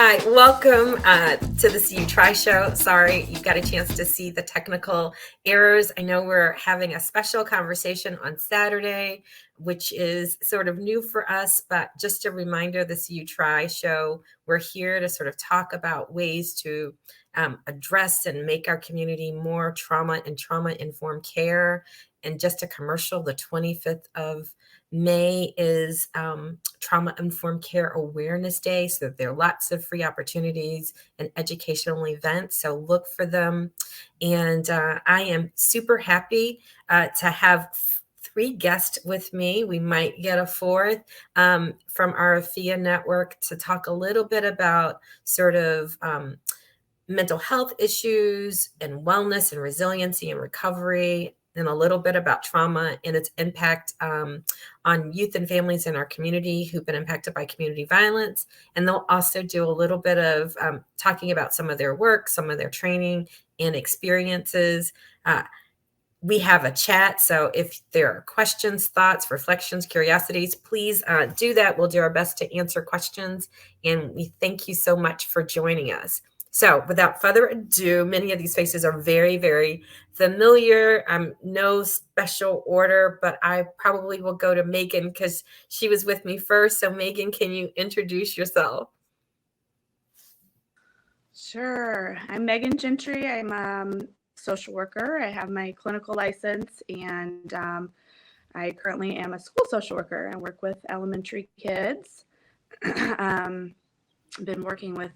Hi, welcome to the See You Try show. Sorry, you got a chance to see the technical errors. I know we're having a special conversation on Saturday, which is sort of new for us, but just a reminder, the See You Try show, we're here to sort of talk about ways to address and make our community more trauma and trauma-informed care. And just a commercial, the 25th of May is Trauma Informed Care Awareness Day. So there are lots of free opportunities and educational events. So look for them. And I am super happy to have three guests with me. We might get a fourth from our AFIA network to talk a little bit about sort of mental health issues and wellness and resiliency and recovery, and a little bit about trauma and its impact on youth and families in our community who've been impacted by community violence. And they'll also do a little bit of talking about some of their work, some of their training and experiences. We have a chat, so if there are questions, thoughts, reflections, curiosities, please do that. We'll do our best to answer questions, and we thank you so much for joining us. So without further ado, many of these faces are very, very familiar. No special order, but I probably will go to Megan because she was with me first. So Megan, can you introduce yourself? Sure. I'm Megan Gentry. I'm a social worker. I have my clinical license, and I currently am a school social worker. I work with elementary kids. Been working with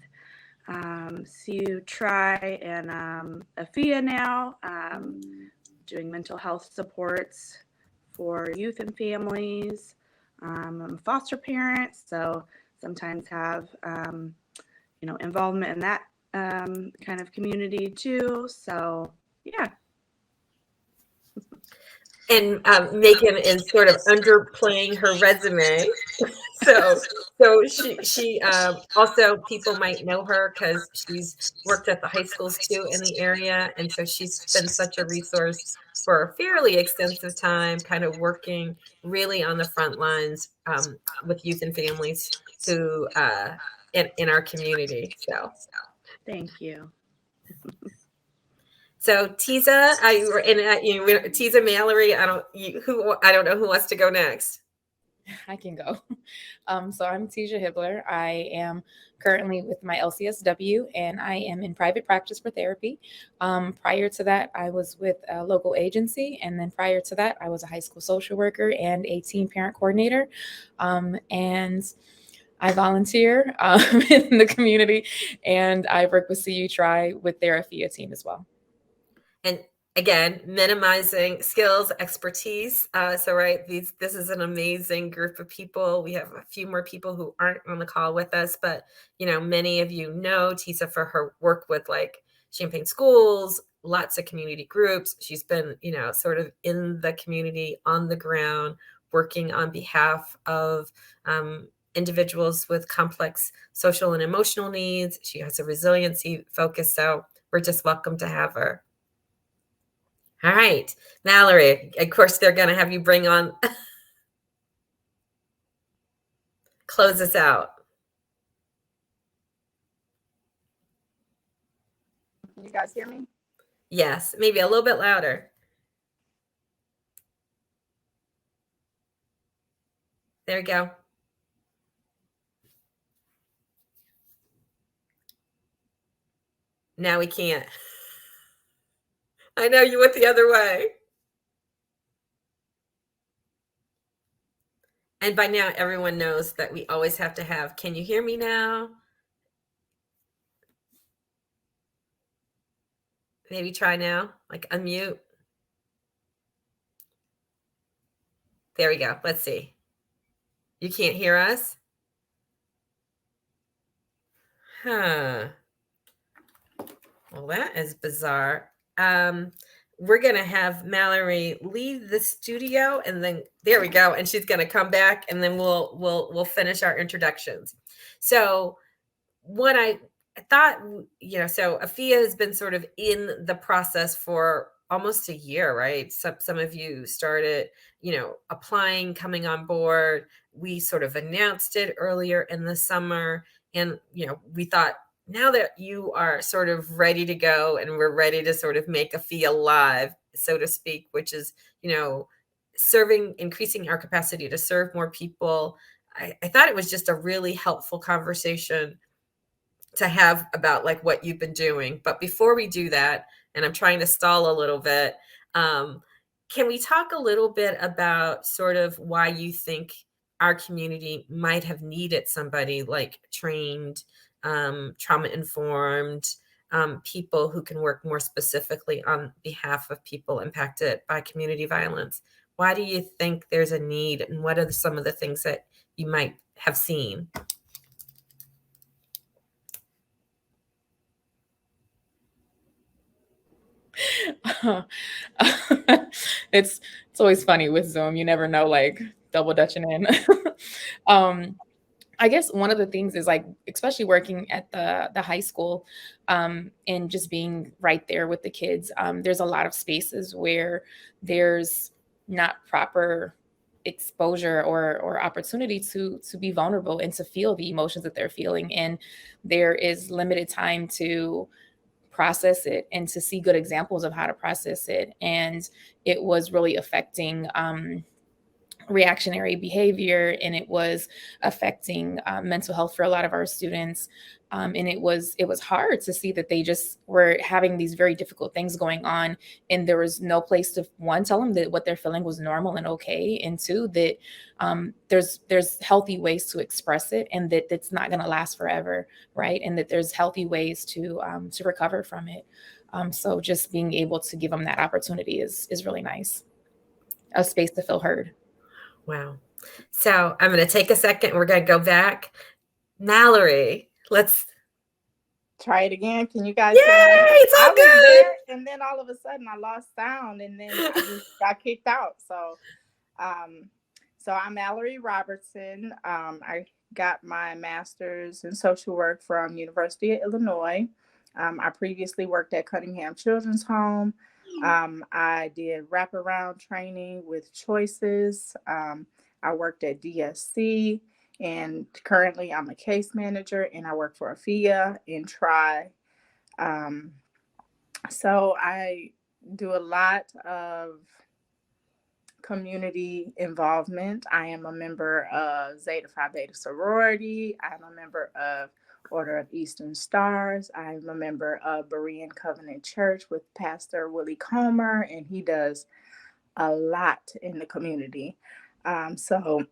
See You Try and AFIA now, doing mental health supports for youth and families. I'm a foster parent, so sometimes have involvement in that kind of community too. So yeah. And Megan is sort of underplaying her resume. So she also, people might know her because she's worked at the high schools too in the area. And so she's been such a resource for a fairly extensive time, kind of working really on the front lines with youth and families who in our community. So Thank you. So Tiza, Tiza Mallory. I don't know who wants to go next. I can go. So I'm Tisha Hibbler. I am currently with my LCSW, and I am in private practice for therapy. Prior to that, I was with a local agency, and then prior to that, I was a high school social worker and a teen parent coordinator. And I volunteer in the community, and I work with See You Try with their AFIA team as well. And again, minimizing skills, expertise. This is an amazing group of people. We have a few more people who aren't on the call with us, but many of you know Tisa for her work with like Champaign schools, lots of community groups. She's been, sort of in the community on the ground, working on behalf of individuals with complex social and emotional needs. She has a resiliency focus, so we're just welcome to have her. All right, Mallory, of course, they're going to have you bring on, close us out. You guys hear me? Yes, maybe a little bit louder. There we go. Now we can't. I know you went the other way. And by now, everyone knows that we always have to have, can you hear me now? Maybe try now, like unmute. There we go. Let's see. You can't hear us? Huh. Well, that is bizarre. We're going to have Mallory leave the studio, and then there we go. And she's going to come back, and then we'll finish our introductions. So what I thought, so AFIA has been sort of in the process for almost a year, right? Some of you started, applying, coming on board. We sort of announced it earlier in the summer, And, we thought now that you are sort of ready to go and we're ready to sort of make AFIA live, so to speak, which is, increasing our capacity to serve more people. I thought it was just a really helpful conversation to have about like what you've been doing. But before we do that, and I'm trying to stall a little bit, can we talk a little bit about sort of why you think our community might have needed somebody like trained, trauma informed people who can work more specifically on behalf of people impacted by community violence? Why do you think there's a need, and what are some of the things that you might have seen? It's always funny with Zoom. You never know, like double dutching in. I guess one of the things is like, especially working at the high school, and just being right there with the kids. There's a lot of spaces where there's not proper exposure or opportunity to be vulnerable and to feel the emotions that they're feeling, and there is limited time to process it and to see good examples of how to process it. And it was really affecting reactionary behavior, and it was affecting mental health for a lot of our students. And it was hard to see that they just were having these very difficult things going on, and there was no place to, one, tell them that what they're feeling was normal and okay, and two, that there's healthy ways to express it, and that it's not going to last forever, right? And that there's healthy ways to recover from it. So just being able to give them that opportunity is really nice, a space to feel heard. Wow. So I'm going to take a second. We're going to go back. Mallory, let's Try it again. Can you guys Yay, hear me? it's all I was good. there, and then all of a sudden I lost sound, and then I just got kicked out. So I'm Mallory Robertson. I got my master's in social work from University of Illinois. I previously worked at Cunningham Children's Home. I did wraparound training with Choices. I worked at DSC, and currently I'm a case manager, and I work for AFIA and TRI. So I do a lot of community involvement. I am a member of Zeta Phi Beta sorority. I'm a member of Order of Eastern Stars. I'm a member of Berean Covenant Church with Pastor Willie Comer, and he does a lot in the community. So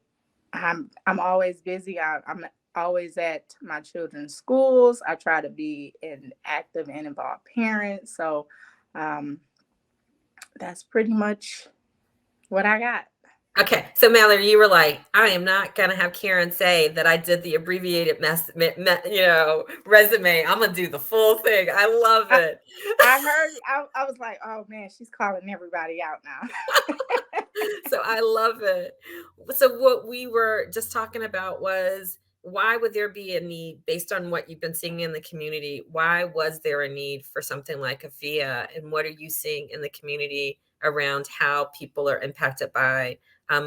I'm always busy. I'm always at my children's schools. I try to be an active and involved parent. So that's pretty much what I got. Okay, so Mallory, you were like, I am not gonna have Karen say that I did the abbreviated resume. I'm gonna do the full thing. I love it. I heard. I was like, oh man, she's calling everybody out now. So I love it. So what we were just talking about was, why would there be a need based on what you've been seeing in the community? Why was there a need for something like AFIA, and what are you seeing in the community around how people are impacted by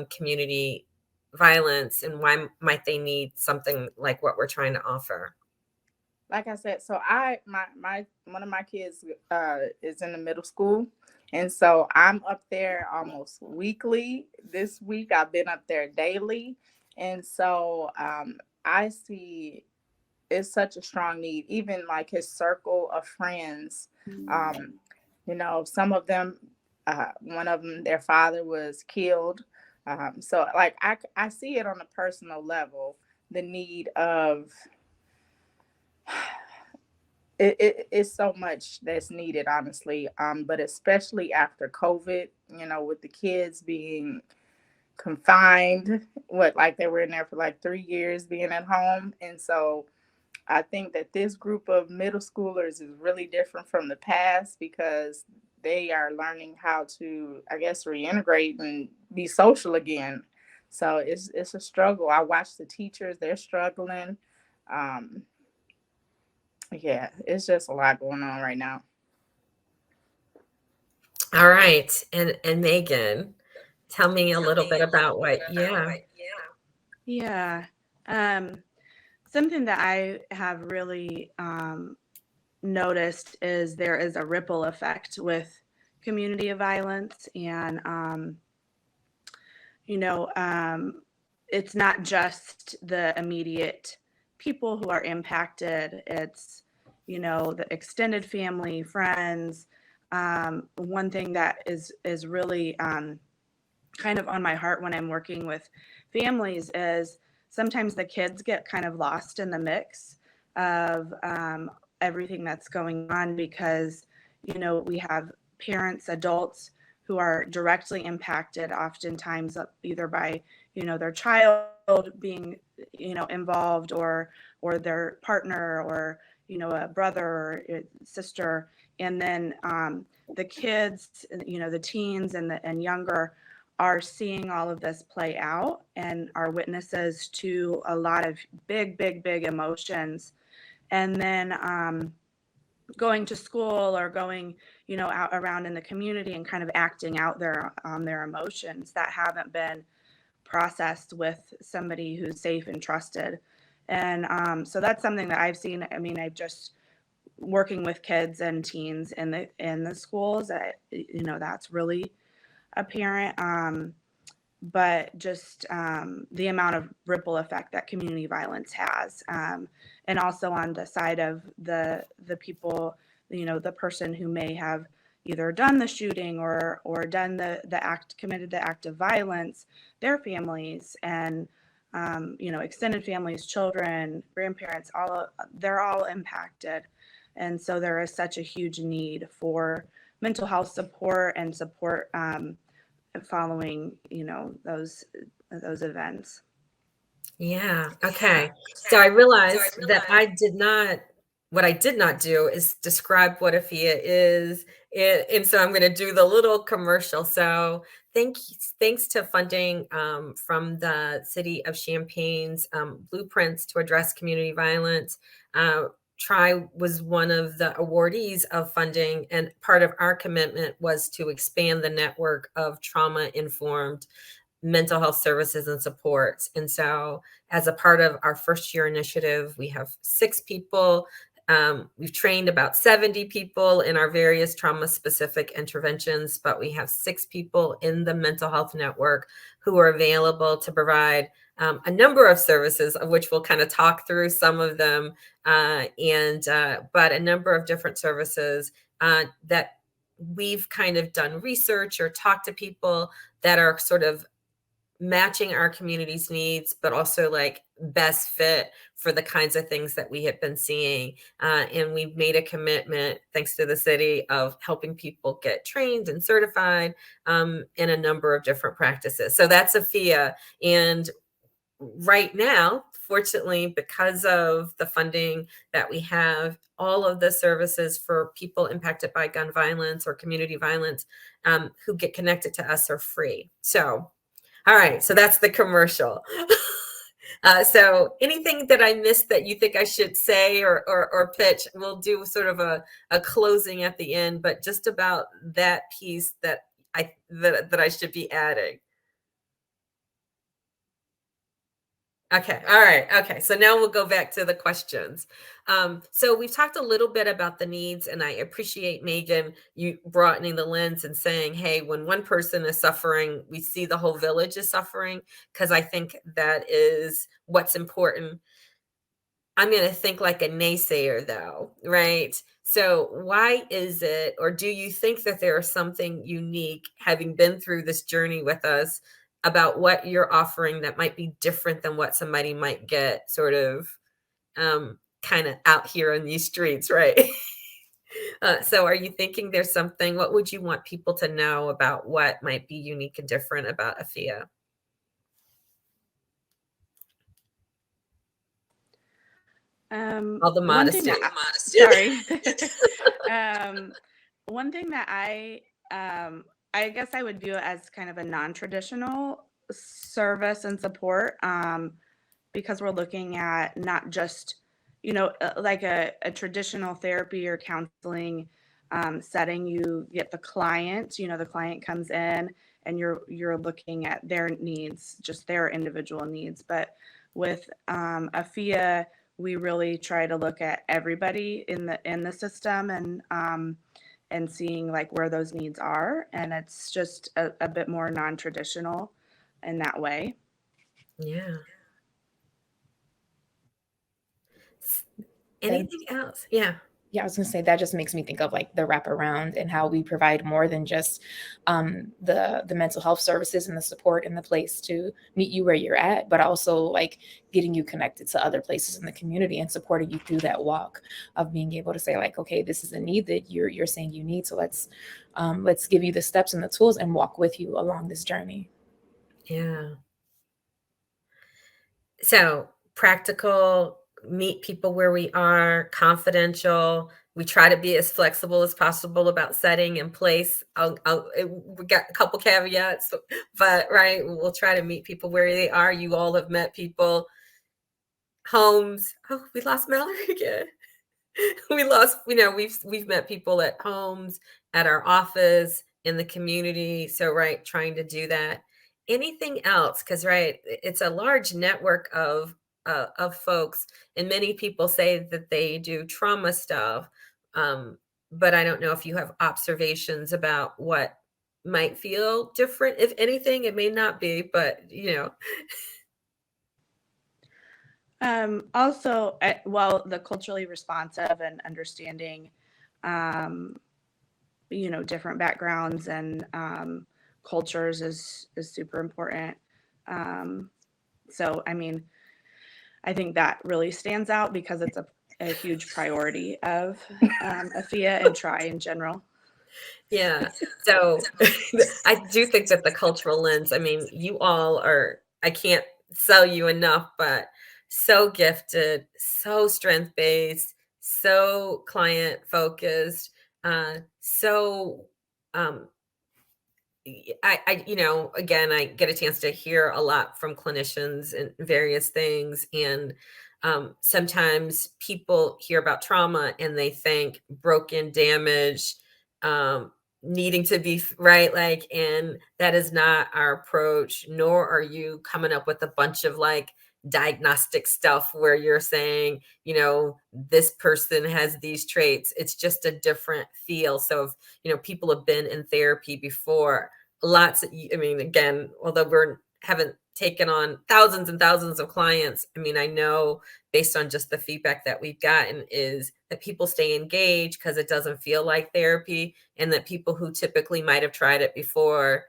community violence, and why might they need something like what we're trying to offer? Like I said, so my one of my kids is in the middle school, and so I'm up there almost weekly. This week I've been up there daily, and so I see it's such a strong need. Even like his circle of friends, some of them, one of them, their father was killed. So like I see it on a personal level, the need of it's so much that's needed, honestly. But especially after COVID, with the kids being confined, like they were in there for like 3 years being at home. And so I think that this group of middle schoolers is really different from the past, because they are learning how to, I guess, reintegrate and be social again. So it's a struggle. I watch the teachers, they're struggling. Yeah, it's just a lot going on right now. All right. And Megan, tell me a little bit about what, Yeah. So something that I have really noticed is there is a ripple effect with community violence, and it's not just the immediate people who are impacted. It's the extended family, friends. One thing that is really kind of on my heart when I'm working with families is sometimes the kids get kind of lost in the mix of everything that's going on, because we have parents, adults who are directly impacted, oftentimes either by their child being involved, or their partner, or a brother or a sister, and then the kids, the teens and younger, are seeing all of this play out and are witnesses to a lot of big emotions. And then going to school, or going out around in the community and kind of acting out their emotions that haven't been processed with somebody who's safe and trusted. And so that's something that I've seen. I mean, I've just working with kids and teens in the schools, that's really apparent. But just the amount of ripple effect that community violence has, and also on the side of the people, the person who may have either done the shooting or done committed the act of violence, their families, and extended families, children, grandparents, they're all impacted. And so there is such a huge need for mental health support and support following those events. Yeah. Okay. So I realized that what I did not do is describe what AFIA is. And so I'm going to do the little commercial. So thanks to funding from the City of Champaign's Blueprints to Address Community Violence. TRI was one of the awardees of funding, and part of our commitment was to expand the network of trauma-informed mental health services and supports. And so as a part of our first year initiative, we have 6 people. We've trained about 70 people in our various trauma-specific interventions, but we have 6 people in the mental health network who are available to provide a number of services, of which we'll kind of talk through some of them, but a number of different services that we've kind of done research or talked to people that are sort of matching our community's needs, but also like best fit for the kinds of things that we have been seeing. And we've made a commitment, thanks to the city, of helping people get trained and certified in a number of different practices. So that's AFIA. And right now, fortunately, because of the funding that we have, all of the services for people impacted by gun violence or community violence who get connected to us are free. So, all right, so that's the commercial. So anything that I missed that you think I should say or pitch, we'll do sort of a closing at the end, but just about that piece that I should be adding. Okay. All right. Okay. So now we'll go back to the questions. So we've talked a little bit about the needs, and I appreciate, Megan, you broadening the lens and saying, hey, when one person is suffering, we see the whole village is suffering, because I think that is what's important. I'm going to think like a naysayer, though, right? So why is it, or do you think that there is something unique, having been through this journey with us, about what you're offering that might be different than what somebody might get sort of kind of out here in these streets, right? So are you thinking there's something, what would you want people to know about what might be unique and different about AFIA? All the modesty. Sorry. One thing that I guess I would view it as kind of a non-traditional service and support, because we're looking at not just, like a traditional therapy or counseling setting. You get the client, the client comes in and you're looking at their needs, just their individual needs. But with AFIA, we really try to look at everybody in the system and seeing like where those needs are. And it's just a bit more non-traditional in that way. Yeah. Anything else? Yeah. Yeah, I was gonna say that just makes me think of like the wraparound and how we provide more than just the mental health services and the support and the place to meet you where you're at, but also like getting you connected to other places in the community and supporting you through that walk of being able to say like, okay, this is a need that you're saying you need, so let's give you the steps and the tools and walk with you along this journey. Yeah. So practical, meet people where we are, confidential. We try to be as flexible as possible about setting and place. We got a couple caveats, but right, we'll try to meet people where they are. You all have met people. Homes. Oh, we lost Mallory again. We lost, we've met people at homes, at our office, in the community. So, right, trying to do that. Anything else? Because, right, it's a large network of folks, and many people say that they do trauma stuff. But I don't know if you have observations about what might feel different. If anything, it may not be, but Also, well, the culturally responsive and understanding, different backgrounds and cultures is super important. So, I mean, I think that really stands out because it's a huge priority of AFIA and TRI in general. Yeah. So I do think that the cultural lens, I mean, you all are, I can't sell you enough, but so gifted, so strength based, so client focused, so um again, I get a chance to hear a lot from clinicians and various things. And sometimes people hear about trauma and they think broken, damaged, needing to be right. Like, and that is not our approach, nor are you coming up with a bunch of like diagnostic stuff where you're saying, this person has these traits. It's just a different feel. So if, people have been in therapy before, I mean, again, although haven't taken on thousands and thousands of clients, I mean, I know based on just the feedback that we've gotten is that people stay engaged because it doesn't feel like therapy, and that people who typically might have tried it before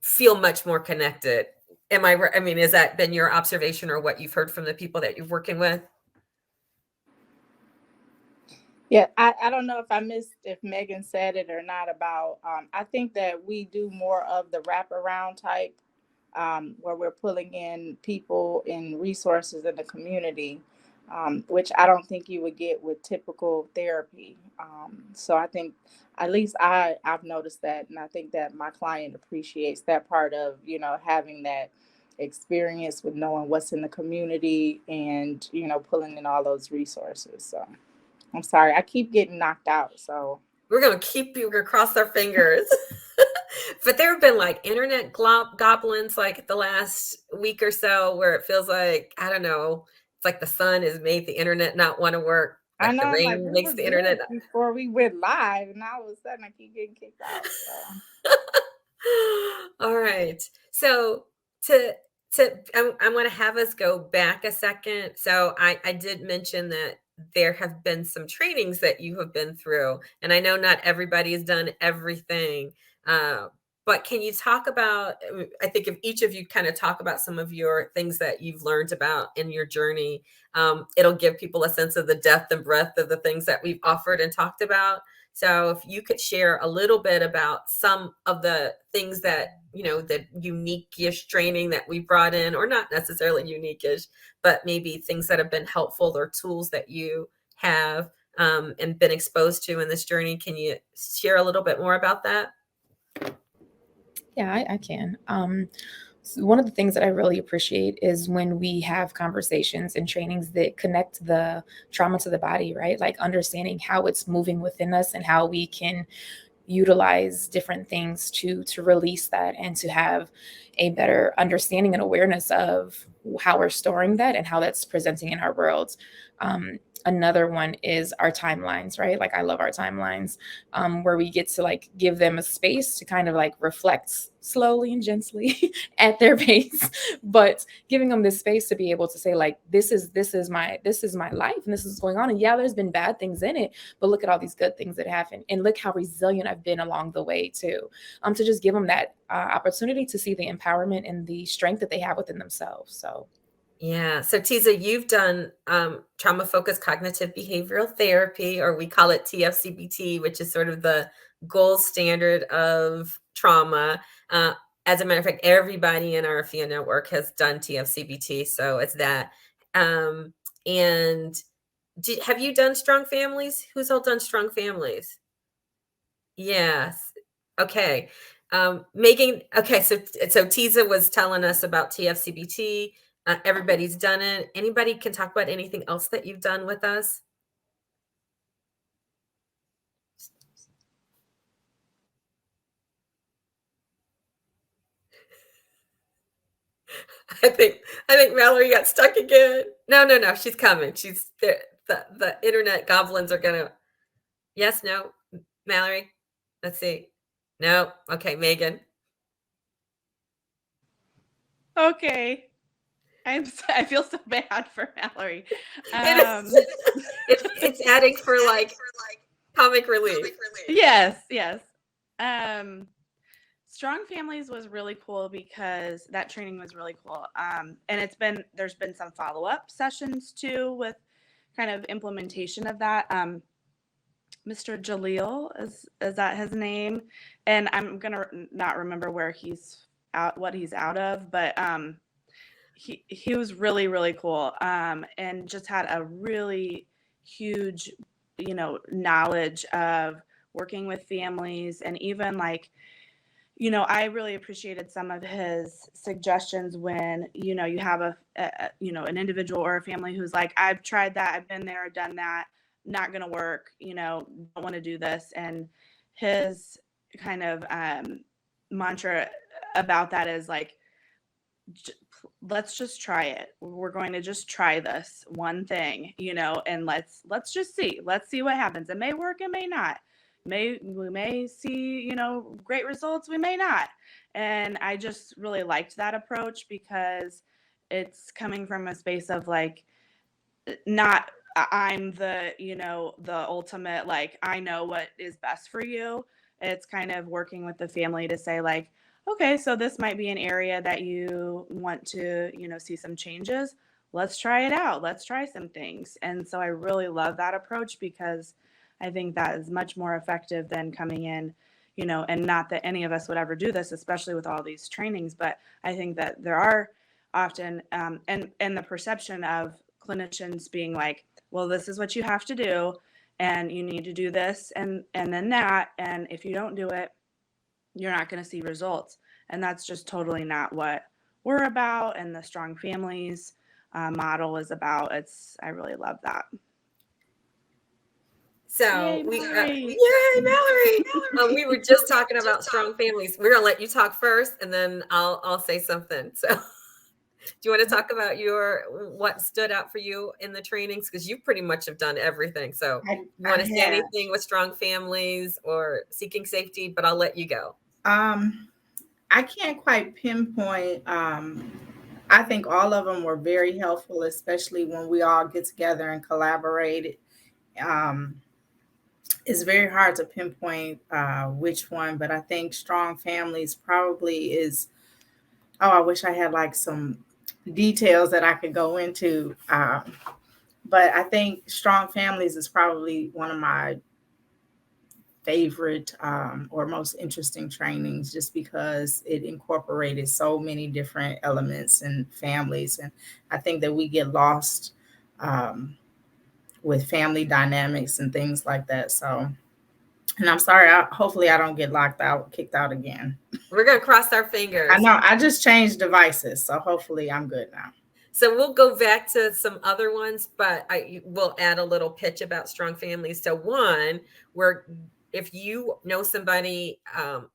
feel much more connected. Am I right? I mean, has that been your observation or what you've heard from the people that you're working with? Yeah, I don't know if I missed if Megan said it or not about, I think that we do more of the wraparound type, where we're pulling in people and resources in the community, which I don't think you would get with typical therapy. So I think at least I've noticed that, and I think that my client appreciates that part of, having that experience with knowing what's in the community and, pulling in all those resources. So I'm sorry, I keep getting knocked out. So we're going to cross our fingers. But there have been like internet goblins like the last week or so where it feels like, I don't know, it's like the sun has made the internet not want to work. Like I know, the rain like, we makes were the internet. before we went live, and all of a sudden I keep getting kicked out. So. All right. So I want to have us go back a second. So I did mention that there have been some trainings that you have been through, and I know not everybody has done everything. But can you talk about, I think if each of you kind of talk about some of your things that you've learned about in your journey, it'll give people a sense of the depth and breadth of the things that we've offered and talked about. So if you could share a little bit about some of the things that, the unique-ish training that we brought in, or not necessarily unique-ish, but maybe things that have been helpful or tools that you have and been exposed to in this journey. Can you share a little bit more about that? Yeah, I can. So one of the things that I really appreciate is when we have conversations and trainings that connect the trauma to the body, right? Like understanding how it's moving within us and how we can utilize different things to release that and to have a better understanding and awareness of how we're storing that and how that's presenting in our world. Another one is our timelines, right? Like I love our timelines, where we get to like give them a space to kind of like reflect slowly and gently at their pace, but giving them this space to be able to say like, this is my life and this is going on. And yeah, there's been bad things in it, but look at all these good things that happen. And look how resilient I've been along the way too. To just give them that opportunity to see the empowerment and the strength that they have within themselves. So yeah. So Tiza, you've done trauma-focused cognitive behavioral therapy, or we call it TFCBT, which is sort of the gold standard of trauma. As a matter of fact, everybody in our AFIA network has done TFCBT, so it's that. And have you done Strong Families? Who's all done Strong Families? Yes. Okay. Megan, okay, so Tiza was telling us about TFCBT. Everybody's done it. Anybody can talk about anything else that you've done with us? I think Mallory got stuck again. No, she's coming. She's there. The internet goblins are gonna. Yes, no, Mallory. Let's see. No, okay, Megan. Okay. I feel so bad for Mallory. It's adding for like comic relief. Yes. Strong Families was really cool because that training was really cool. And there's been some follow-up sessions too with kind of implementation of that. Mr. Jaleel is that his name? And I'm gonna not remember where he's out, what he's out of, but he was really, really cool. And just had a really huge, knowledge of working with families, and even like, I really appreciated some of his suggestions when, you have an individual or a family who's like, I've tried that, I've been there, done that, not going to work, don't want to do this. And his kind of mantra about that is like, let's just try it. We're going to just try this one thing, and let's just see. Let's see what happens. It may work, it may not. We may see, great results, we may not. And I just really liked that approach because it's coming from a space of like, not I'm the, the ultimate, like, I know what is best for you. It's kind of working with the family to say like, okay, so this might be an area that you want to, see some changes. Let's try it out. Let's try some things. And so I really love that approach because I think that is much more effective than coming in, and not that any of us would ever do this, especially with all these trainings. But I think that there are often, and the perception of clinicians being like, well, this is what you have to do, and you need to do this and then that. And if you don't do it, you're not going to see results. And that's just totally not what we're about. And the Strong Families model is about. I really love that. So Yay, Mallory. Yay, Mallory. We were just talking about Strong Families. We're gonna let you talk first, and then I'll say something. So, do you want to talk about what stood out for you in the trainings? Because you pretty much have done everything. So, you want to say anything with Strong Families or Seeking Safety? But I'll let you go. I can't quite pinpoint. I think all of them were very helpful, especially when we all get together and collaborate. It's very hard to pinpoint which one, but I think Strong Families probably is. Oh, I wish I had like some details that I could go into. But I think Strong Families is probably one of my favorite or most interesting trainings, just because it incorporated so many different elements and families. And I think that we get lost with family dynamics and things like that. So, and I'm sorry, hopefully I don't get kicked out again. We're going to cross our fingers. I know, I just changed devices, so hopefully I'm good now. So we'll go back to some other ones, but I will add a little pitch about Strong Families. So one, if you know somebody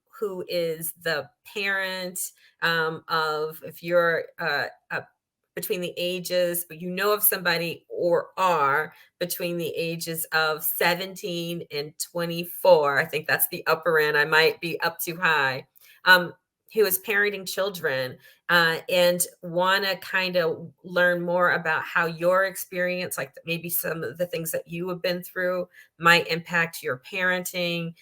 who is the parent of, if you're a between the ages, you know of somebody or are between the ages of 17 and 24. I think that's the upper end. I might be up too high. Who is parenting children and want to kind of learn more about how your experience, like maybe some of the things that you have been through, might impact your parenting,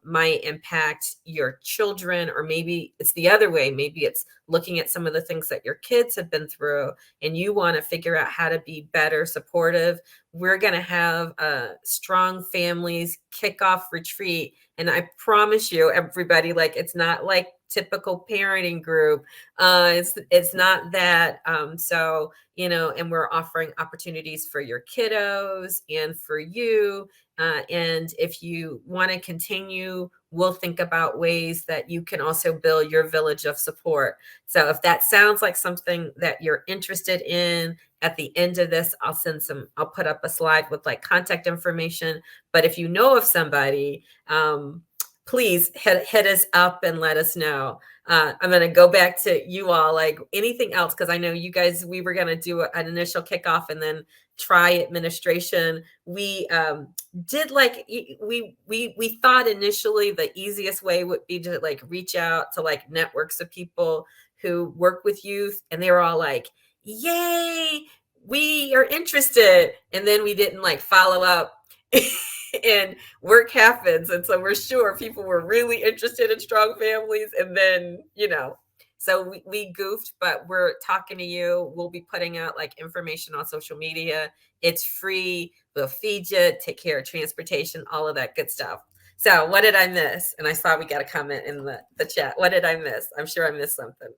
might impact your children, or maybe it's the other way. Maybe it's looking at some of the things that your kids have been through and you want to figure out how to be better supportive. We're going to have a Strong Families kickoff retreat. And I promise you, everybody, like, it's not like typical parenting group. It's not that. So, you know, and we're offering opportunities for your kiddos and for you. And if you want to continue, we'll think about ways that you can also build your village of support. So if that sounds like something that you're interested in, at the end of this, I'll put up a slide with like contact information. But if you know of somebody, please hit us up and let us know. I'm going to go back to you all, like anything else, because I know you guys, we were going to do an initial kickoff and then try administration. We did like, we thought initially the easiest way would be to like reach out to like networks of people who work with youth. And they were all like, yay, we are interested. And then we didn't like follow up. And work happens. And so we're sure people were really interested in Strong Families. And then, you know, so we goofed, but we're talking to you. We'll be putting out like information on social media. It's free. We'll feed you, take care of transportation, all of that good stuff. So what did I miss? And I saw we got a comment in the chat. What did I miss? I'm sure I missed something.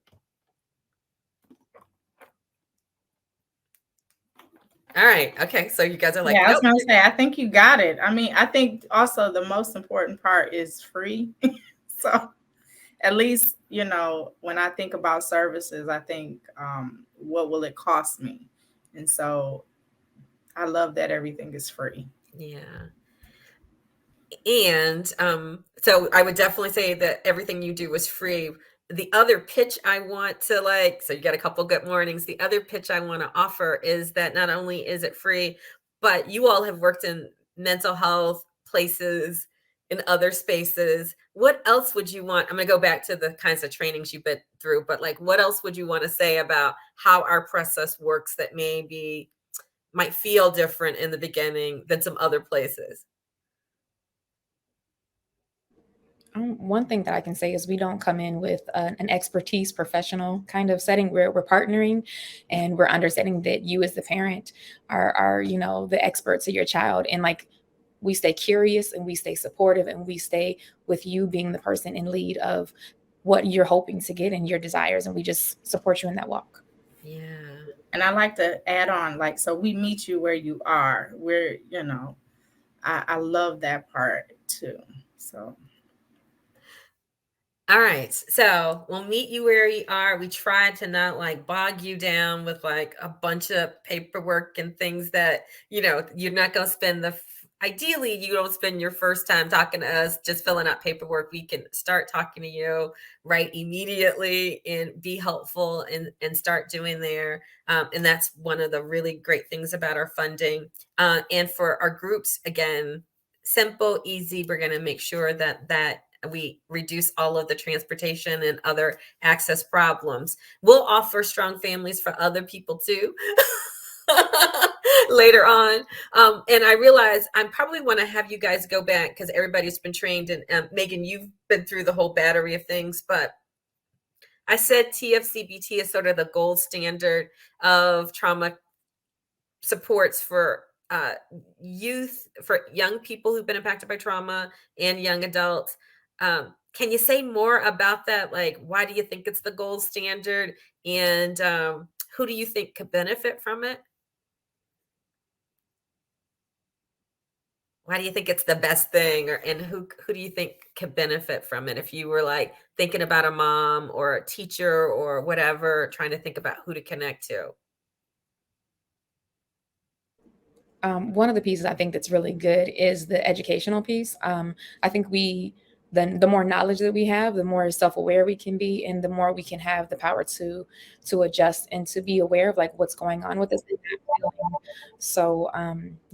All right. Okay. So you guys are like, yeah, I was nope. gonna say, I think you got it. I mean, I think also the most important part is free. So at least, you know, when I think about services, I think, what will it cost me? And so I love that everything is free. Yeah. And so I would definitely say that everything you do is free. The other pitch I want to like, so you got a couple good mornings. The other pitch I want to offer is that not only is it free, but you all have worked in mental health places, in other spaces. What else would you want? I'm going to go back to the kinds of trainings you've been through, but like, what else would you want to say about how our process works that maybe might feel different in the beginning than some other places? One thing that I can say is we don't come in with an expertise professional kind of setting where we're partnering and we're understanding that you as the parent are, you know, the experts of your child. And like, we stay curious and we stay supportive and we stay with you being the person in lead of what you're hoping to get and your desires. And we just support you in that walk. Yeah. And I like to add on, like, so we meet you where you are, where, you know, I love that part too. So. All right. So we'll meet you where you are. We try to not like bog you down with like a bunch of paperwork and things that, you know, you're not going to spend ideally, you don't spend your first time talking to us just filling out paperwork. We can start talking to you right immediately and be helpful and start doing there. And that's one of the really great things about our funding. And for our groups, again, simple, easy. We're going to make sure that we reduce all of the transportation and other access problems. We'll offer Strong Families for other people too later on. And I realize I probably want to have you guys go back because everybody's been trained. And Megan, you've been through the whole battery of things, but I said TFCBT is sort of the gold standard of trauma supports for youth, for young people who've been impacted by trauma and young adults. Can you say more about that? Like, why do you think it's the gold standard? And who do you think could benefit from it? Why do you think it's the best thing? And who do you think could benefit from it? If you were like thinking about a mom or a teacher or whatever, trying to think about who to connect to. One of the pieces I think that's really good is the educational piece. I think we then the more knowledge that we have, the more self-aware we can be, and the more we can have the power to adjust and to be aware of like what's going on with us. So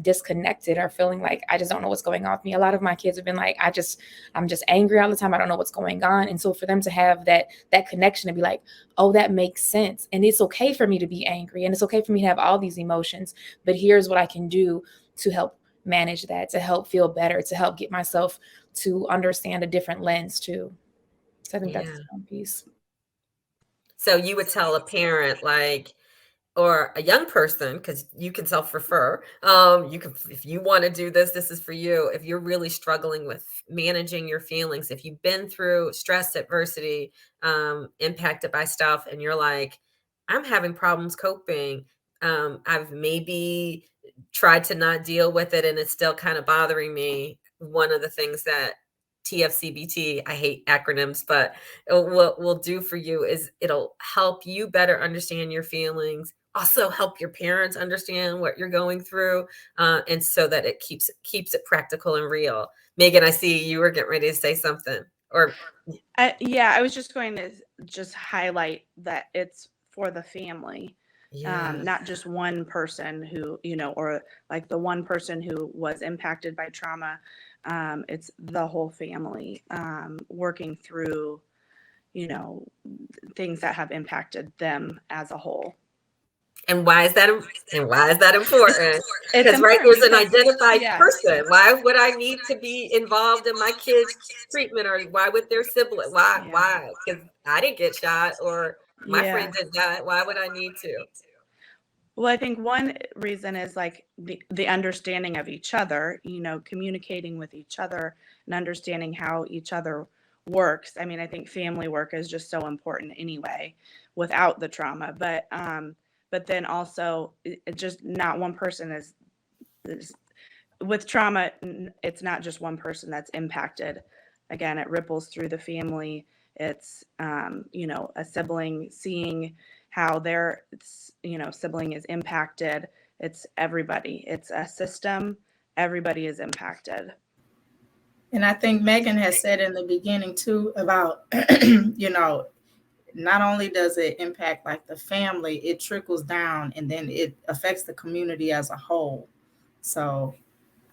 disconnected or feeling like I just don't know what's going on with me. A lot of my kids have been like, I'm just angry all the time. I don't know what's going on. And so for them to have that connection to be like, oh, that makes sense. And it's okay for me to be angry. And it's okay for me to have all these emotions. But here's what I can do to help manage that, to help feel better, to help get myself to understand a different lens too. So I think that's one piece. So you would tell a parent like, or a young person, because you can self-refer, you can, if you want to do this, this is for you. If you're really struggling with managing your feelings, if you've been through stress, adversity, impacted by stuff, and you're like, I'm having problems coping. I've maybe tried to not deal with it and it's still kind of bothering me. One of the things that TFCBT, I hate acronyms, but what will do for you is it'll help you better understand your feelings, also help your parents understand what you're going through, and so that it keeps it practical and real. Megan, I see you were getting ready to say something. Or I was just going to just highlight that it's for the family. Not just one person who, or like the one person who was impacted by trauma. It's the whole family working through, things that have impacted them as a whole. And why is that important? Because right, there's an identified person. Why would I need to be involved in my kids' treatment, or why would their sibling? Why? Because I didn't get shot, or my friend did that. Why would I need to? Well, I think one reason is like the understanding of each other, communicating with each other and understanding how each other works. I mean, I think family work is just so important anyway without the trauma. But then also it just not one person is with trauma. It's not just one person that's impacted. Again, it ripples through the family. It's, a sibling seeing how their, sibling is impacted. It's everybody. It's a system. Everybody is impacted. And I think Megan has said in the beginning too about, not only does it impact like the family, it trickles down and then it affects the community as a whole. So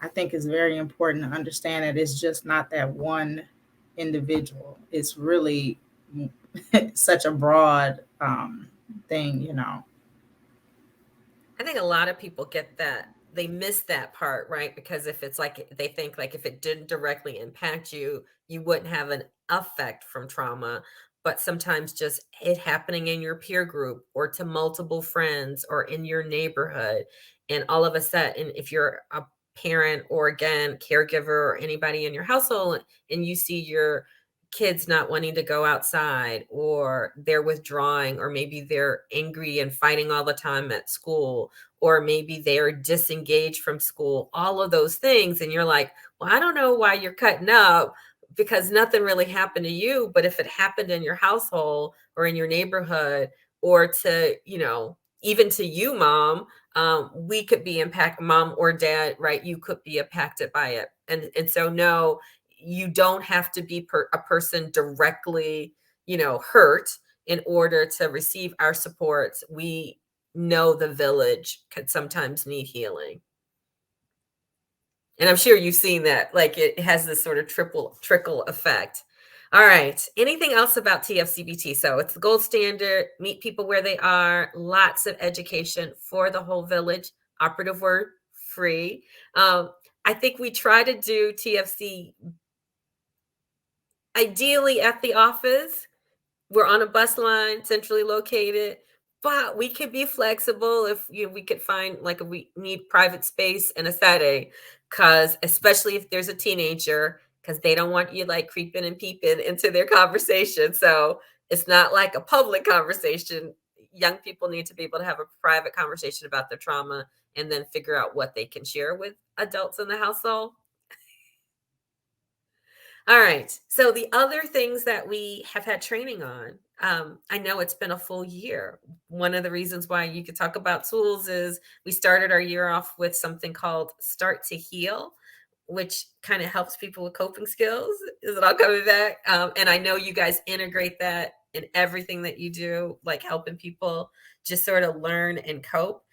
I think it's very important to understand that it's just not that one individual. It's really such a broad thing, I think a lot of people get that. They miss that part, right? Because if it's like, they think like if it didn't directly impact you, you wouldn't have an effect from trauma. But sometimes just it happening in your peer group or to multiple friends or in your neighborhood. And all of a sudden, if you're a parent or again, caregiver or anybody in your household, and you see your kids not wanting to go outside, or they're withdrawing, or maybe they're angry and fighting all the time at school, or maybe they're disengaged from school, all of those things. And you're like, well, I don't know why you're cutting up, because nothing really happened to you. But if it happened in your household or in your neighborhood, or to, even to you, mom, we could be impacted, mom or dad, right? You could be impacted by it. And so, no, you don't have to be a person directly, hurt in order to receive our supports. We know the village could sometimes need healing. And I'm sure you've seen that, like it has this sort of trickle effect. All right. Anything else about TFCBT? So it's the gold standard, meet people where they are, lots of education for the whole village, operative word, free. I think we try to do TFC ideally at the office. We're on a bus line, centrally located, but we could be flexible if we could find, like, if we need private space and a setting, because especially if there's a teenager, because they don't want you like creeping and peeping into their conversation. So it's not like a public conversation. Young people need to be able to have a private conversation about their trauma and then figure out what they can share with adults in the household. All right. So the other things that we have had training on, I know it's been a full year. One of the reasons why you could talk about tools is we started our year off with something called Start to Heal, which kind of helps people with coping skills. Is it all coming back? And I know you guys integrate that in everything that you do, like helping people just sort of learn and cope.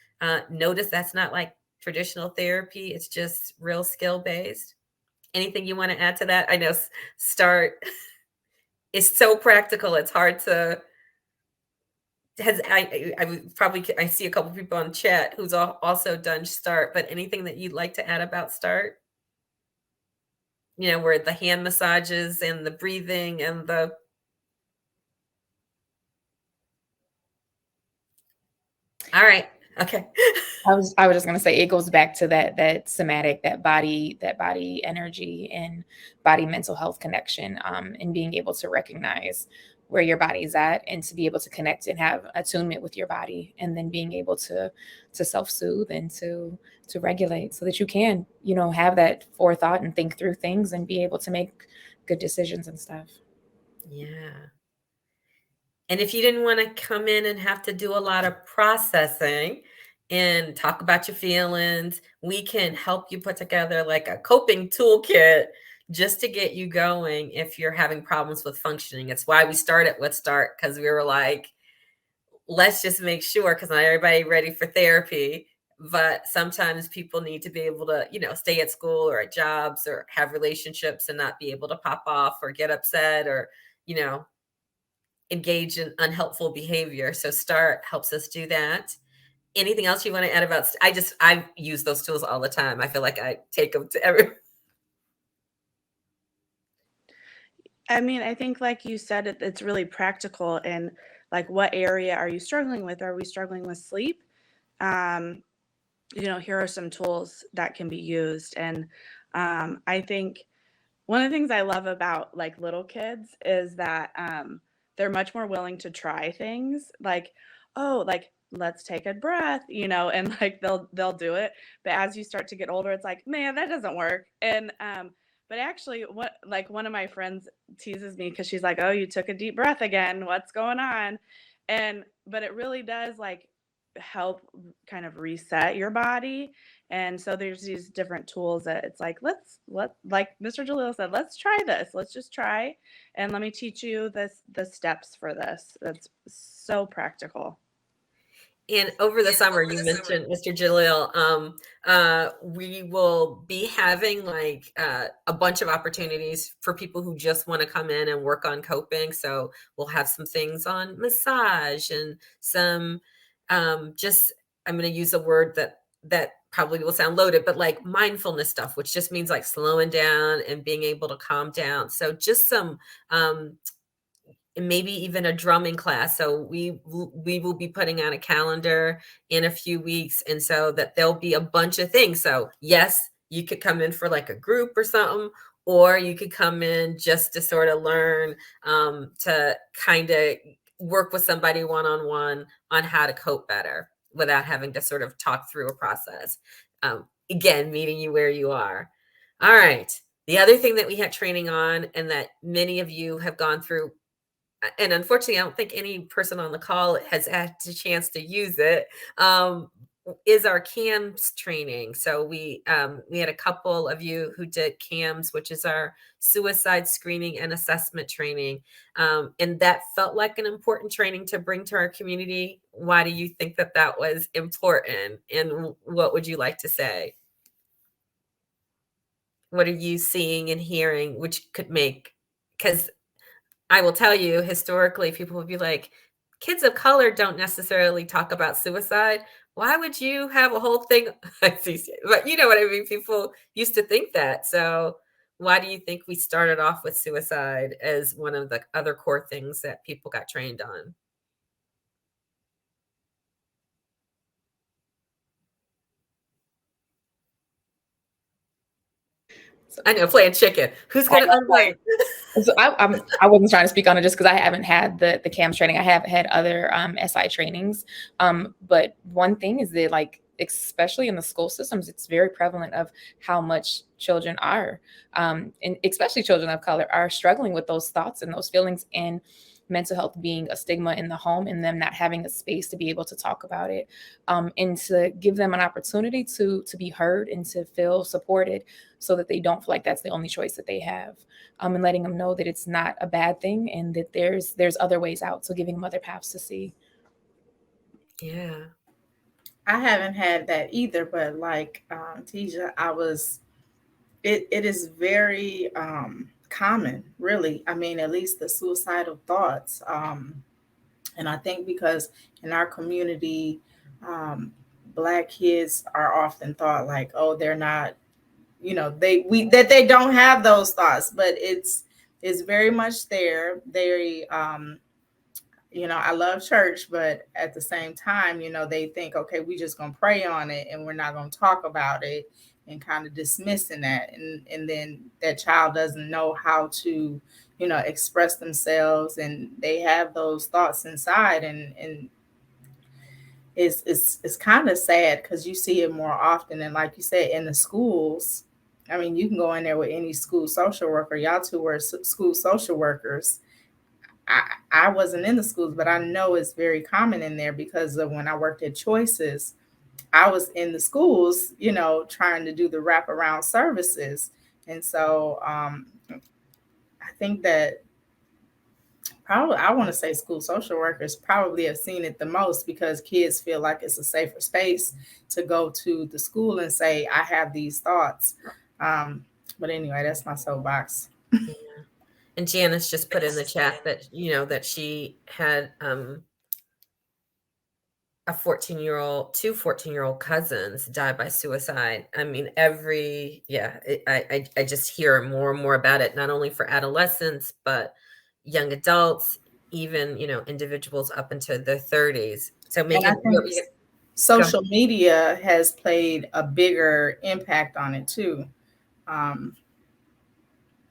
Notice that's not like traditional therapy, it's just real skill based. Anything you want to add to that? I know START is so practical, it's hard to. I see a couple people on chat who's also done START, but anything that you'd like to add about START? Where the hand massages and the breathing and the. All right. Okay. I was just gonna say it goes back to that somatic, that body energy and body mental health connection, and being able to recognize where your body's at and to be able to connect and have attunement with your body, and then being able to self-soothe and to regulate so that you can, have that forethought and think through things and be able to make good decisions and stuff. Yeah. And if you didn't want to come in and have to do a lot of processing and talk about your feelings, we can help you put together like a coping toolkit just to get you going if you're having problems with functioning. It's why we started with START, because we were like, let's just make sure, because not everybody ready for therapy, but sometimes people need to be able to, stay at school or at jobs or have relationships and not be able to pop off or get upset or, engage in unhelpful behavior. So START helps us do that. Anything else you want to add about? I use those tools all the time. I feel like I take them to every. I mean, I think like you said, it's really practical. And like, what area are you struggling with? Are we struggling with sleep? Here are some tools that can be used. And I think one of the things I love about like little kids is that they're much more willing to try things like, oh, like let's take a breath, and like they'll do it. But as you start to get older, it's like, man, that doesn't work. And but actually, one of my friends teases me because she's like, oh, you took a deep breath again. What's going on? But it really does like help kind of reset your body. And so there's these different tools that it's like, like Mr. Jalil said, let's try this. Let's just try. And let me teach you the steps for this. That's so practical. And over the summer, you mentioned, Mr. Jalil, we will be having like a bunch of opportunities for people who just want to come in and work on coping. So we'll have some things on massage and some I'm going to use a word that probably will sound loaded, but like mindfulness stuff, which just means like slowing down and being able to calm down. So just some maybe even a drumming class. So we will be putting on a calendar in a few weeks, and so that there'll be a bunch of things. So yes, you could come in for like a group or something, or you could come in just to sort of learn to kind of work with somebody one-on-one on how to cope better without having to sort of talk through a process. Again, meeting you where you are. All right. The other thing that we had training on, and that many of you have gone through, and unfortunately, I don't think any person on the call has had a chance to use it, is our CAMS training. So we had a couple of you who did CAMS, which is our suicide screening and assessment training. And that felt like an important training to bring to our community. Why do you think that was important? And what would you like to say? What are you seeing and hearing which could make, because I will tell you, historically, people would be like, kids of color don't necessarily talk about suicide. Why would you have a whole thing? But you know what I mean? People used to think that. So why do you think we started off with suicide as one of the other core things that people got trained on? I know, playing chicken. Who's going to unplay? So I wasn't trying to speak on it just because I haven't had the CAMS training. I have had other SI trainings. But one thing is that, like, especially in the school systems, it's very prevalent of how much children are, and especially children of color, are struggling with those thoughts and those feelings. And mental health being a stigma in the home and them not having a space to be able to talk about it, and to give them an opportunity to be heard and to feel supported so that they don't feel like that's the only choice that they have, and letting them know that it's not a bad thing and that there's other ways out. So giving them other paths to see. Yeah. I haven't had that either, but like Tisha, it is very common, really. I mean, at least the suicidal thoughts. And I think because in our community, Black kids are often thought like, oh, they're not, that they don't have those thoughts, but it's very much there. I love church, but at the same time, they think, okay, we just gonna pray on it and we're not gonna talk about it, and kind of dismissing that. And then that child doesn't know how to, express themselves, and they have those thoughts inside, and it's kind of sad because you see it more often. And like you said, in the schools, I mean, you can go in there with any school social worker. Y'all two were school social workers. I wasn't in the schools, but I know it's very common in there because of when I worked at Choices, I was in the schools, trying to do the wraparound services. And so I think that probably, I want to say school social workers probably have seen it the most, because kids feel like it's a safer space to go to the school and say, I have these thoughts. But anyway, that's my soapbox. Yeah. And Janice just put in the chat that, that she had two 14-year-old cousins die by suicide. I mean, I just hear more and more about it, not only for adolescents, but young adults, even, individuals up into their 30s. So And I think social media has played a bigger impact on it too.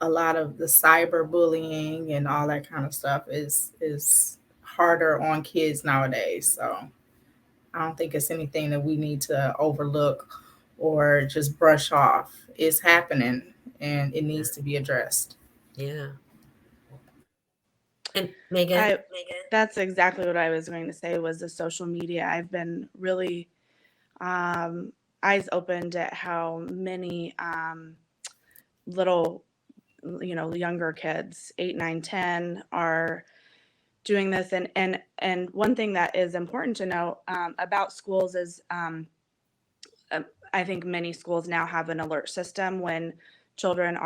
A lot of the cyberbullying and all that kind of stuff is harder on kids nowadays. So I don't think it's anything that we need to overlook or just brush off. It's happening and it needs to be addressed. Yeah. And Megan? That's exactly what I was going to say, was the social media. I've been really eyes opened at how many little, younger kids, 8, 9, 10, are doing this. And one thing that is important to know about schools is I think many schools now have an alert system when children,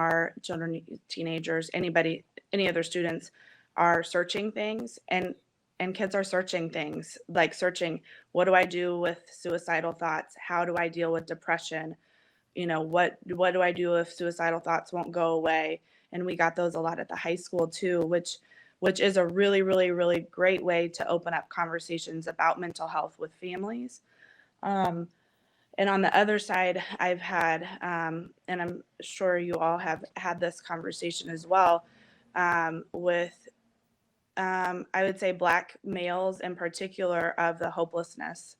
teenagers, any other students are searching things, and kids are searching things, like searching, what do I do with suicidal thoughts? How do I deal with depression? What do I do if suicidal thoughts won't go away? And we got those a lot at the high school too, which is a really, really, really great way to open up conversations about mental health with families. And on the other side, I've had, and I'm sure you all have had this conversation as well, with, I would say, Black males in particular, of the hopelessness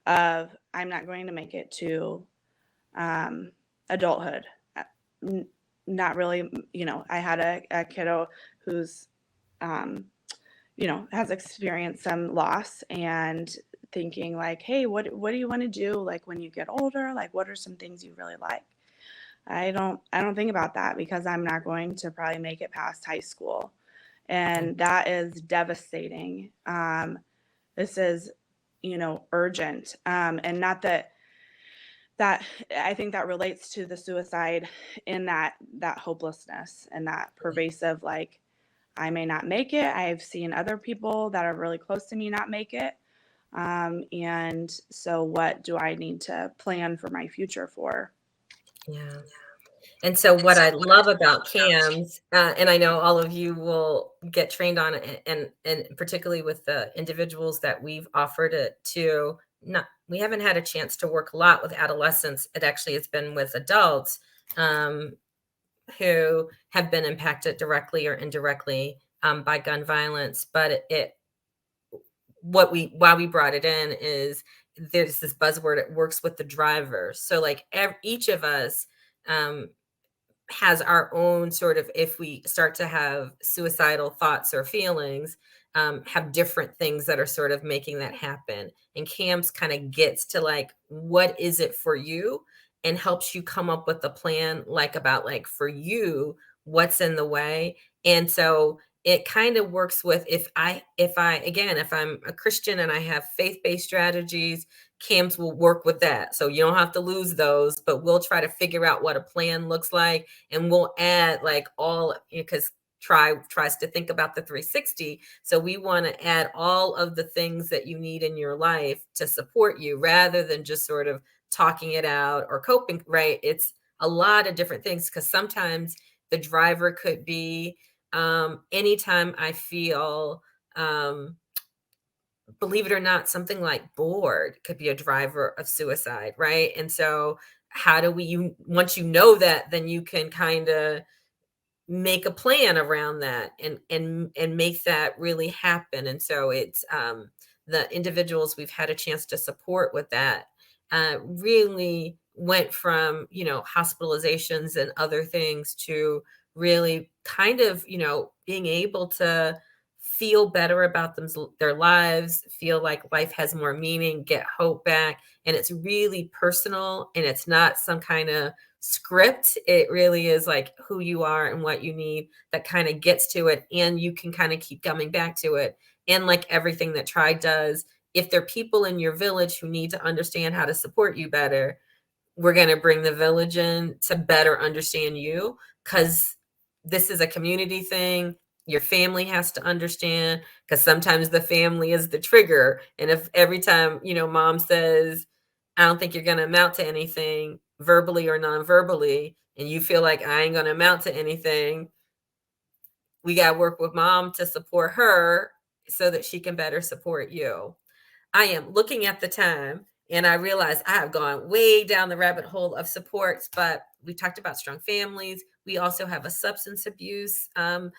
of, I'm not going to make it to adulthood. Not really, I had a kiddo who's, has experienced some loss, and thinking like, hey, what do you want to do, like, when you get older? Like, what are some things you really like? I don't think about that, because I'm not going to probably make it past high school. And that is devastating. This is, urgent. And not that I think that relates to the suicide, in that hopelessness and that pervasive, like, I may not make it. I've seen other people that are really close to me not make it. And so what do I need to plan for my future for? Yeah. And so what I love about CAMS, and I know all of you will get trained on it, and particularly with the individuals that we've offered it to, we haven't had a chance to work a lot with adolescents. It actually has been with adults who have been impacted directly or indirectly by gun violence. But why we brought it in is there's this buzzword, it works with the driver. So like each of us has our own sort of, if we start to have suicidal thoughts or feelings, have different things that are sort of making that happen. And CAMS kind of gets to like, what is it for you, and helps you come up with a plan, like about like for you, what's in the way. And so it kind of works with, if I'm a Christian and I have faith-based strategies, CAMS will work with that. So you don't have to lose those, but we'll try to figure out what a plan looks like, and we'll add like all, because tries to think about the 360. So we want to add all of the things that you need in your life to support you, rather than just sort of talking it out or coping, right? It's a lot of different things, because sometimes the driver could be, anytime I feel, believe it or not, something like bored could be a driver of suicide, right? And so how do once you know that, then you can kind of make a plan around that, and make that really happen. And so it's, the individuals we've had a chance to support with that, really went from, hospitalizations and other things, to really kind of, being able to feel better about their lives, feel like life has more meaning, get hope back. And it's really personal, and it's not some kind of script. It really is like who you are and what you need that kind of gets to it, and you can kind of keep coming back to it. And like everything that Tri does, if there are people in your village who need to understand how to support you better, we're going to bring the village in to better understand you, because this is a community thing. Your family has to understand, because sometimes the family is the trigger. And if every time, mom says, I don't think you're going to amount to anything, verbally or non-verbally, and you feel like I ain't going to amount to anything, we got to work with mom to support her so that she can better support you. I am looking at the time, and I realize I have gone way down the rabbit hole of supports, but we talked about strong families. We also have a substance abuse um,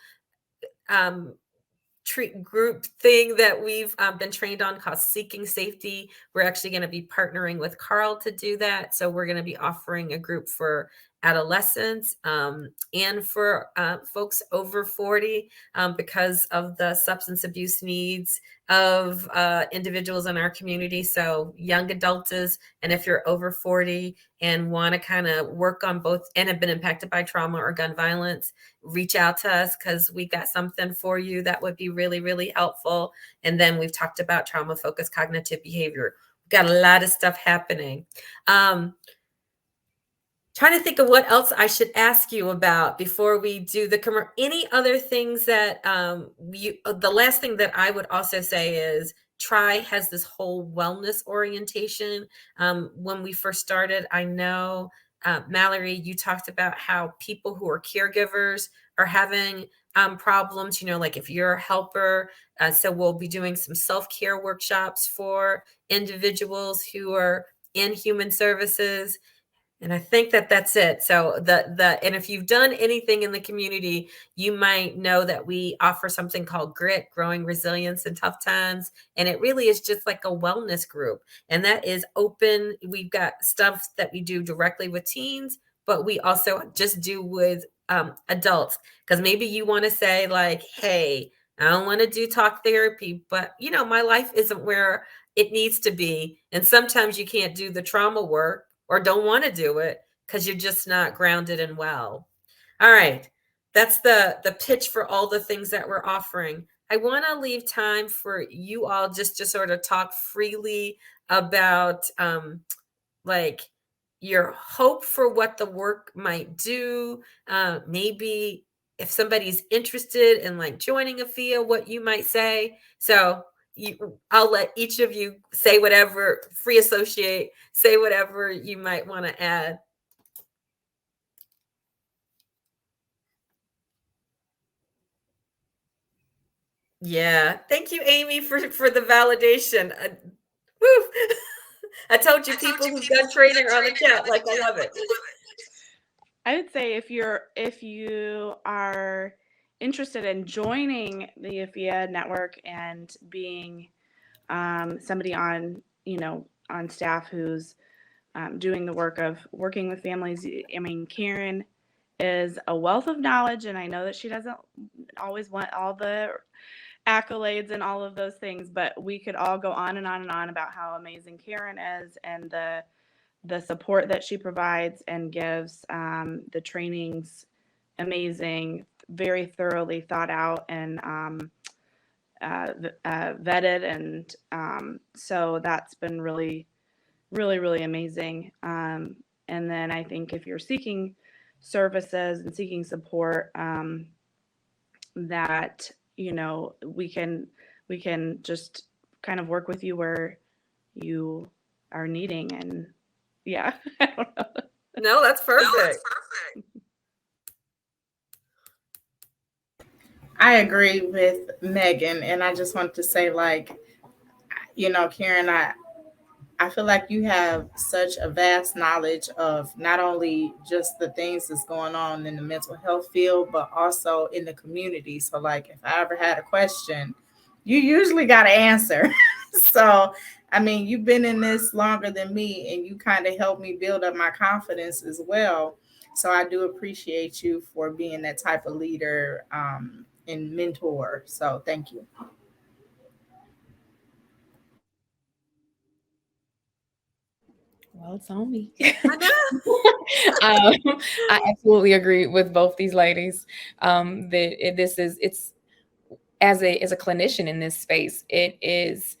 treat group thing that we've been trained on, called Seeking Safety. We're actually going to be partnering with Carl to do that. So we're going to be offering a group for adolescents, and for folks over 40, because of the substance abuse needs of individuals in our community. So young adults, and if you're over 40 and want to kind of work on both and have been impacted by trauma or gun violence, reach out to us, because we got something for you that would be really, really helpful. And then we've talked about trauma-focused cognitive behavior. We've got a lot of stuff happening. Trying to think of what else I should ask you about before we do the any other things that the last thing that I would also say is Tri has this whole wellness orientation. When we first started, I know, Mallory, you talked about how people who are caregivers are having problems, like if you're a helper. So we'll be doing some self-care workshops for individuals who are in human services. And I think that that's it. So and if you've done anything in the community, you might know that we offer something called GRIT, Growing Resilience in Tough Times. And it really is just like a wellness group. And that is open. We've got stuff that we do directly with teens, but we also just do with adults. Because maybe you want to say like, hey, I don't want to do talk therapy, but my life isn't where it needs to be. And sometimes you can't do the trauma work, or don't want to do it because you're just not grounded and well. All right. That's the pitch for all the things that we're offering. I want to leave time for you all just to sort of talk freely about like your hope for what the work might do. Maybe if somebody's interested in like joining AFIA, what you might say. So I'll let each of you say whatever, free associate, say whatever you might want to add. Yeah. Thank you, Amy, for the validation. Woo. I told you people who've done training are on the chat. Like, I love it. I would say if you are interested in joining the AFIA network and being somebody on staff who's doing the work of working with families. I mean, Karen is a wealth of knowledge, and I know that she doesn't always want all the accolades and all of those things, but we could all go on and on and on about how amazing Karen is and the support that she provides and gives. The trainings amazing, very thoroughly thought out and vetted, and so that's been really, really, really amazing. And then I think if you're seeking services and seeking support, that we can just kind of work with you where you are needing. And yeah, I don't know. No, that's perfect. I agree with Megan, and I just want to say, like, Karen, I feel like you have such a vast knowledge of not only just the things that's going on in the mental health field, but also in the community. So, like, if I ever had a question, you usually got an answer. So, I mean, you've been in this longer than me, and you kind of helped me build up my confidence as well. So I do appreciate you for being that type of leader and mentor. So thank you. Well, it's on me. I know. I absolutely agree with both these ladies. It's as a clinician in this space, it is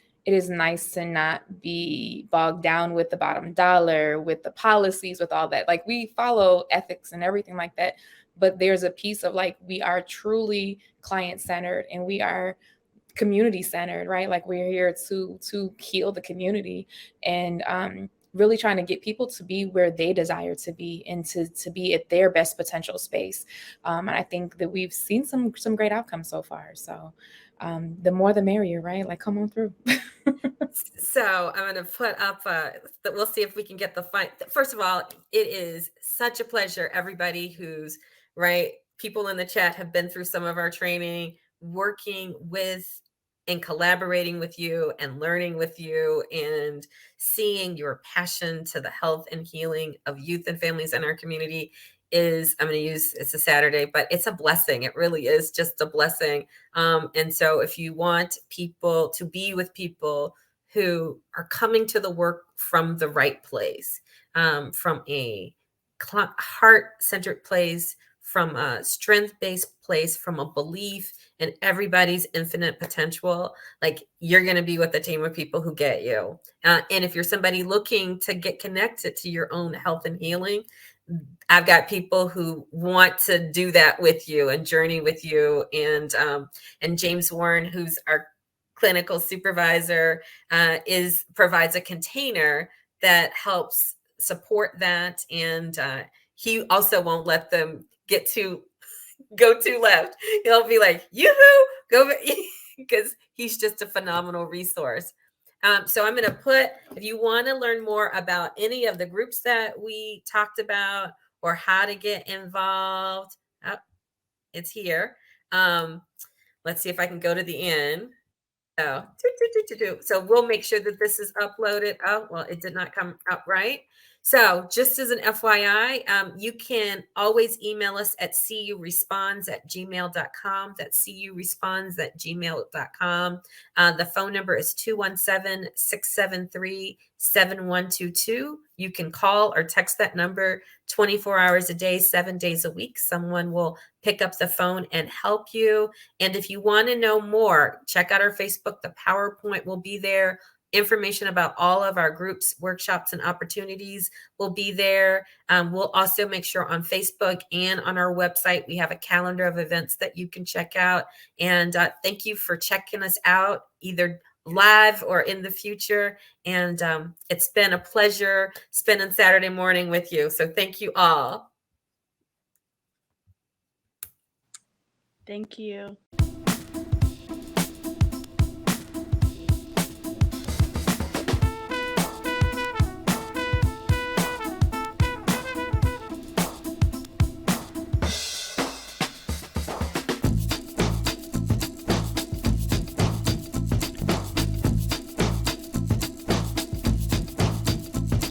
nice to not be bogged down with the bottom dollar, with the policies, with all that. Like, we follow ethics and everything like that, but there's a piece of, like, we are truly client centered and we are community centered, right? Like, we're here to heal the community and really trying to get people to be where they desire to be and to be at their best potential space. And I think that we've seen some great outcomes so far. So the more the merrier, right? Like, come on through. So I'm going to put up, we'll see if we can get the fight. First of all, it is such a pleasure. Everybody who's right, people in the chat have been through some of our training, working with and collaborating with you and learning with you and seeing your passion to the health and healing of youth and families in our community is, I'm going to use, it's a Saturday, but it's a blessing. It really is just a blessing. And so if you want people to be with people who are coming to the work from the right place, from a heart-centered place, from a strength-based place, from a belief in everybody's infinite potential, like, you're going to be with a team of people who get you. And if you're somebody looking to get connected to your own health and healing, I've got people who want to do that with you and journey with you. And James Warren, who's our clinical supervisor, provides a container that helps support that. And he also won't let them go too left. He'll be like, yoo-hoo, go, because he's just a phenomenal resource. So I'm going to put, if you want to learn more about any of the groups that we talked about or how to get involved, it's here. Let's see if I can go to the end. So we'll make sure that this is uploaded. Oh, well, it did not come up right. So just as an FYI, you can always email us at curesponds@gmail.com. That's curesponds@gmail.com. The phone number is 217-673-7122. You can call or text that number 24 hours a day, 7 days a week. Someone will pick up the phone and help you. And if you want to know more, check out our Facebook. The PowerPoint will be there. Information about all of our groups, workshops, and opportunities will be there. We'll also make sure on Facebook and on our website, we have a calendar of events that you can check out. And thank you for checking us out, either live or in the future. And it's been a pleasure spending Saturday morning with you. So thank you all. Thank you.